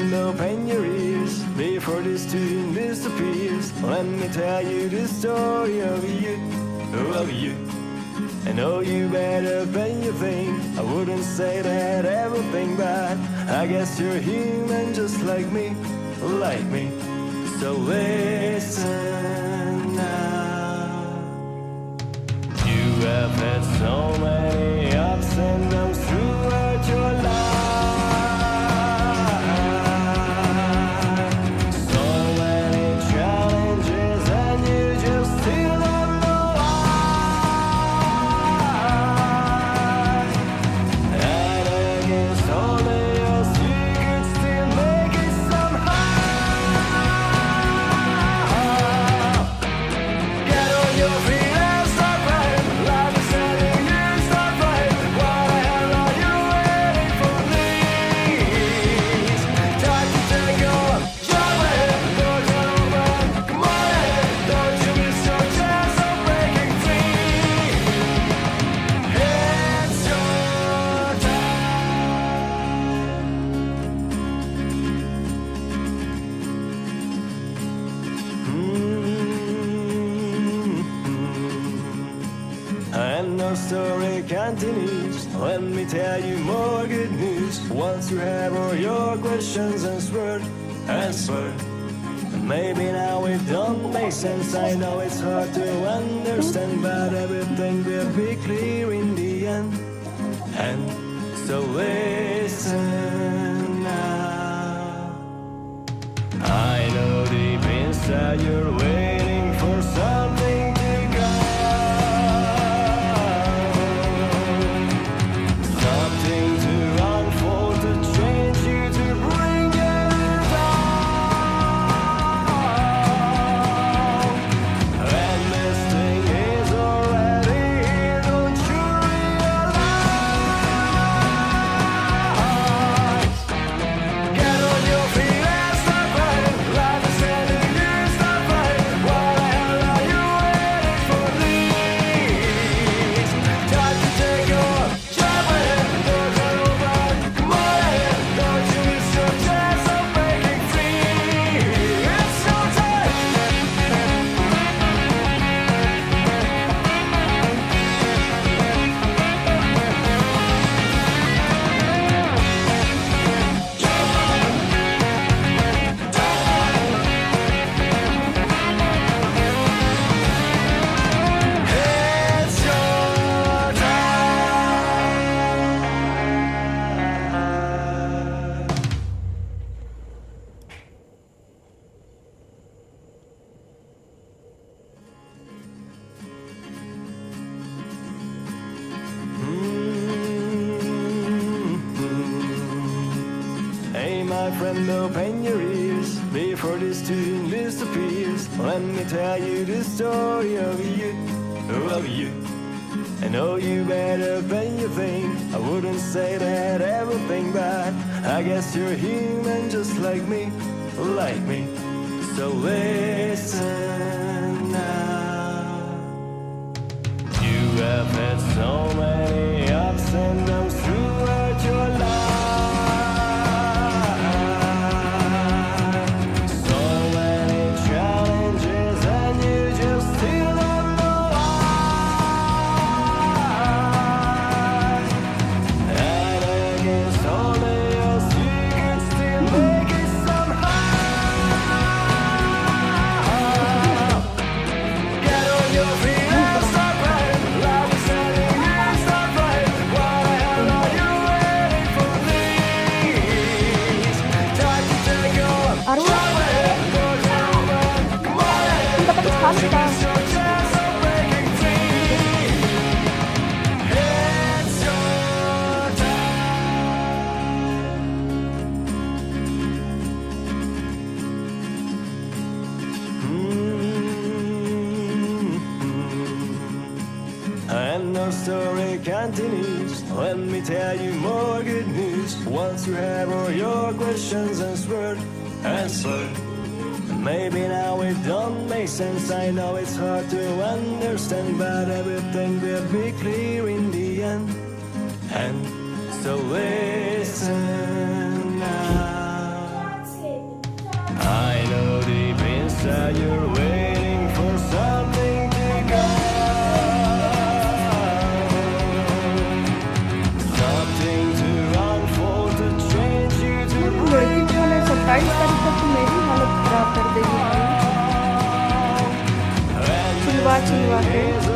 friend, open your ears before this tune disappears. Let me tell you the story of you. I know you better than you think. I wouldn't say that everything bad. I guess you're human just like me. So listen now. You have had so many ups and downs throughout your life. So many challenges and you just still don't know why. And against all the odds you could still make it somehow. Get on your feet and start right. Life is telling you start right. What the hell are you waiting for? Please try to take on your way. Doors are open, come on in. Don't you miss your chance of breaking free. It's your And our story continues. Let me tell you more good news. Once you have all your questions answered. Maybe now it don't make sense. I know it's hard to understand, but everything will be clear in the end. And so listen now. I know deep inside you're waiting for something to go. Something to unfold, to change you, to bring you down. And this thing is already here, don't you realize? Get on your feet and start right. Life is telling you start right. What the hell are you waiting for? Please try to take your job ahead. Doors are open, come on in. Don't you miss your chance of breaking free. It's your time. It's your time. Hey, my friend, open your ears before this tune disappears. Let me tell you the story of you. I know you better than you think. I wouldn't say that everything bad. I guess you're human just like me. So listen now. You have had so many ups and downs throughout your life. So many challenges and you just still don't know why. And against all the odds you can still make it somehow. Get on your feet and start right. Life is telling you start right. What the hell are you waiting for? Please try to take on Arun? your way. Doors are open, come on in. Dapat Don't you pasta. miss your chance of breaking free. It's your And our story continues. Let me tell you more good news. Once you have all your questions answered. Maybe now it don't make sense. I know it's hard to understand, but everything will be clear in the end. And so listen now. said you're waiting for something to come, something to unfold to change you to लड़की जो है 27 तारीख तक तो मेरी हालत खराब कर देगी भाई, चिल्वा चिल्वा के।